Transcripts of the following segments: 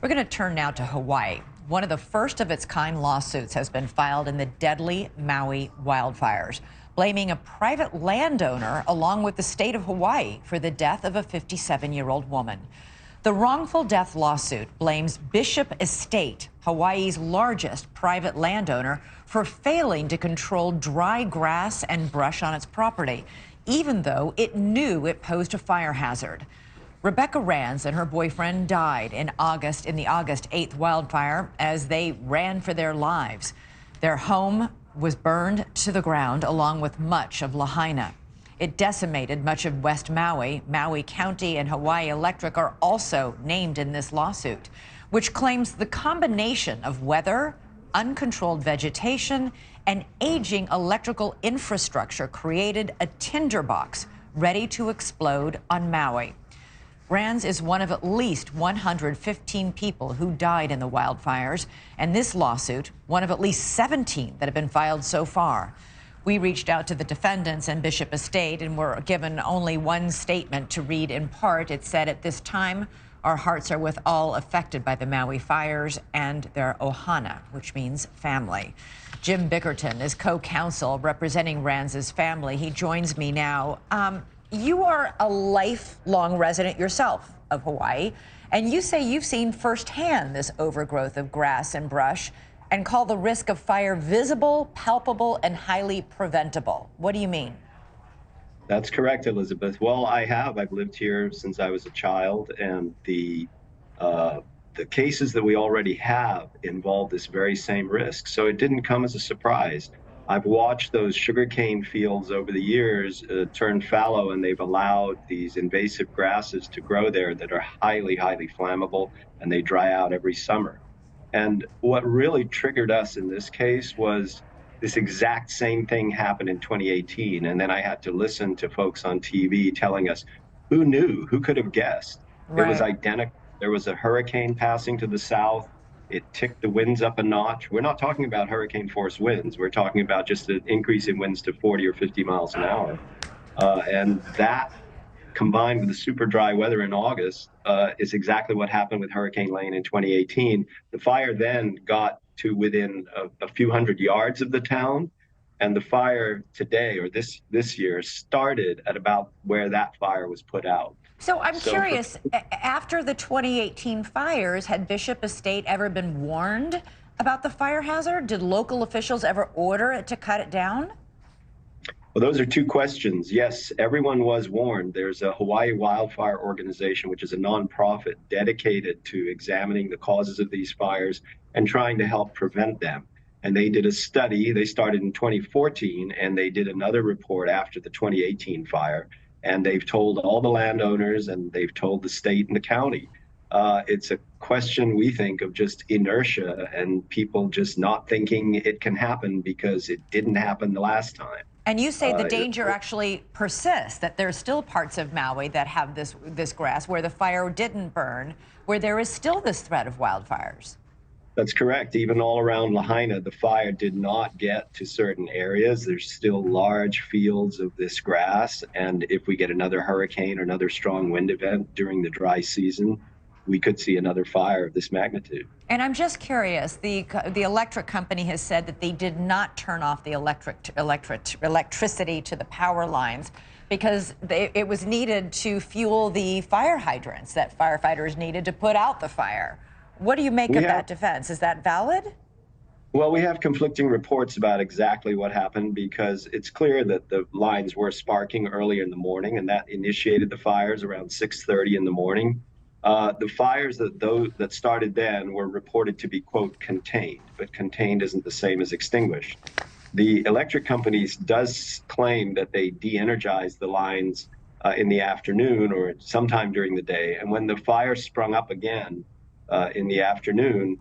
We're going to turn now to Hawaii. One of the first of its kind lawsuits has been filed in the deadly Maui wildfires, blaming a private landowner along with the state of Hawaii for the death of a 57-year-old woman. The wrongful death lawsuit blames Bishop Estate, Hawaii's largest private landowner, for failing to control dry grass and brush on its property, even though it knew it posed a fire hazard. Rebecca Rands and her boyfriend died in the August 8th wildfire as they ran for their lives. Their home was burned to the ground along with much of Lahaina. It decimated much of West Maui. Maui County and Hawaii Electric are also named in this lawsuit, which claims the combination of weather, uncontrolled vegetation, and aging electrical infrastructure created a tinderbox ready to explode on Maui. Rands is one of at least 115 people who died in the wildfires, and this lawsuit, one of at least 17 that have been filed so far. We reached out to the defendants and Bishop Estate and were given only one statement to read in part. It said, "At this time, our hearts are with all affected by the Maui fires and their ohana," which means family. Jim Bickerton is co-counsel representing Rands' family. He joins me now. You are a lifelong resident yourself of Hawaii, and you say you've seen firsthand this overgrowth of grass and brush and call the risk of fire visible, palpable, and highly preventable. What do you mean? That's correct, Elizabeth. Well, I have. I've lived here since I was a child, and the cases that we already have involve this very same risk. So it didn't come as a surprise. I've watched those sugarcane fields over the years turn fallow, and they've allowed these invasive grasses to grow there that are highly, highly flammable, and they dry out every summer. And what really triggered us in this case was this exact same thing happened in 2018. And then I had to listen to folks on TV telling us, who knew? Who could have guessed? Right. It was identical. There was a hurricane passing to the south. It ticked the winds up a notch. We're not talking about hurricane force winds. We're talking about just an increase in winds to 40 or 50 miles an hour. And that, combined with the super dry weather in August, is exactly what happened with Hurricane Lane in 2018. The fire then got to within a few hundred yards of the town, and the fire today, or this year, started at about where that fire was put out. So I'm curious, after the 2018 fires, had Bishop Estate ever been warned about the fire hazard? Did local officials ever order it to cut it down? Well, those are two questions. Yes, everyone was warned. There's a Hawaii Wildfire Organization, which is a nonprofit dedicated to examining the causes of these fires and trying to help prevent them. And they did a study. They started in 2014, and they did another report after the 2018 fire. And they've told all the landowners, and they've told the state and the county. It's a question, we think, of just inertia and people just not thinking it can happen because it didn't happen the last time. And you say the danger actually persists, that there's still parts of Maui that have this grass where the fire didn't burn, where there is still this threat of wildfires. That's correct. Even all around Lahaina, the fire did not get to certain areas. There's still large fields of this grass. And if we get another hurricane or another strong wind event during the dry season, we could see another fire of this magnitude. And I'm just curious, the electric company has said that they did not turn off the electricity to the power lines because it was needed to fuel the fire hydrants that firefighters needed to put out the fire. What do you make of that defense? Is that valid? Well, we have conflicting reports about exactly what happened because it's clear that the lines were sparking early in the morning, and that initiated the fires around 6:30 in the morning. The fires that started then were reported to be, quote, contained, but contained isn't the same as extinguished. The electric companies does claim that they de-energized the lines in the afternoon or sometime during the day, and when the fire sprung up again, in the afternoon,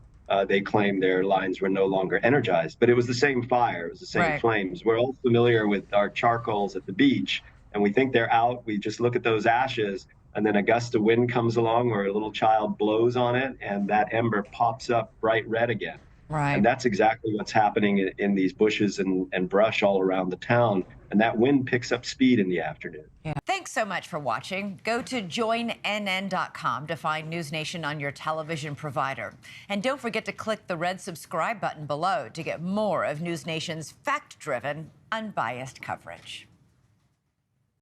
they claimed their lines were no longer energized. But it was the same fire, it was the same flames. We're all familiar with our charcoals at the beach, and we think they're out. We just look at those ashes, and then a gust of wind comes along or a little child blows on it, and that ember pops up bright red again. Right. And that's exactly what's happening in these bushes and brush all around the town. And that wind picks up speed in the afternoon. Yeah. Thanks so much for watching. Go to joinnn.com to find NewsNation on your television provider. And don't forget to click the red subscribe button below to get more of NewsNation's fact-driven, unbiased coverage.